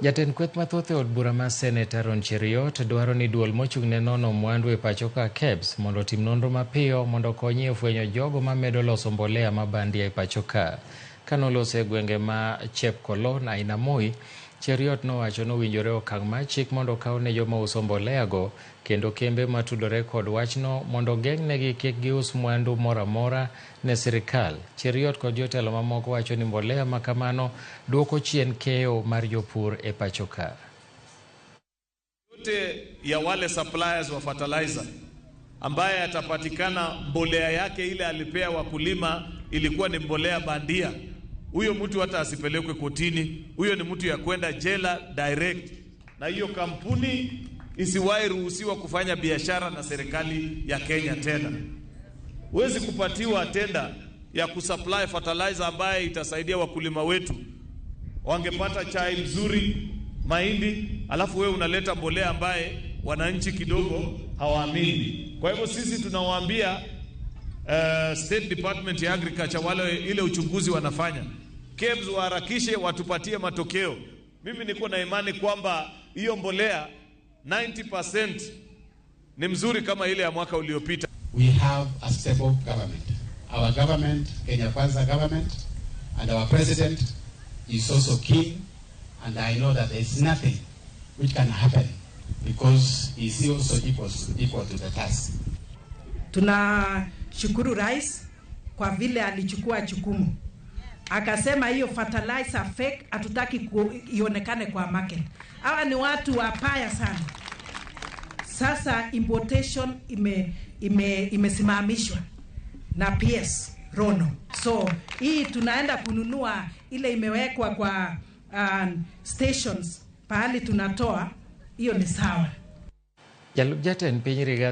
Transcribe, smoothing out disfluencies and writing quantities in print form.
Jatend kweth mathoth od bura ma Seneta Cheruiyot dwaro ni duol mochung'ne nono mwandu e pacho ka KEBS mondo tim nonro mapiyo mondo konyi e fwenyo jogo ma medo loso mbolea mabandia e pacho ka. Kanolose gwenge ma Chepkolon aina Moi, Cheruiyot nowacho nowinjore okang' mar chik mondo okaw ne joma uso mbolea go kendo kembe matudore kod wachno mondo geng'negi kik gius mwandu moramora ne sirkal. Cheruiyot kod jotelo mamoko wacho ni mbolea makamano duoko chien keyo mar jopur e pacho ka. Yote ya wale suppliers wa fertilizer ambaye atapatikana mbolea yake ile alipea wakulima ilikuwa ni mbolea bandia, huyo mtu hata asipelekwe kotini, huyo ni mtu ya kwenda jela direct, na hiyo kampuni isiwahi ruhusiwa kufanya biashara na serikali ya Kenya tena. Huwezi kupatiwa tenda ya kusupply fertilizer ambaye itasaidia wakulima wetu wangepata chai mzuri, mahindi, alafu wewe unaleta mbolea ambaye wananchi kidogo hawaamini. Kwa hivyo sisi tunawaambia State Department ya Agriculture wale ile uchunguzi wanafanya, KEBS waharakishe watupatie matokeo. Mimi niko na imani kwamba hiyo mbolea 90% ni mzuri kama ile ya mwaka uliopita. We have a stable government. Our government, Kenya Kwanza government, and our president is also keen, and I know that there is nothing which can happen because he is also equal to the task. Tunashukuru rais kwa vile alichukua jukumu. Akasema hiyo fertilizer fake hatutaki ionekane kwa market. Hawa ni watu wapaya sana. Sasa importation imesimamishwa na PS Rono. So hii tunaenda kununua ile imewekwa kwa stations pahali tunatoa, hiyo ni sawa. Jalub Jatend piny Rigathi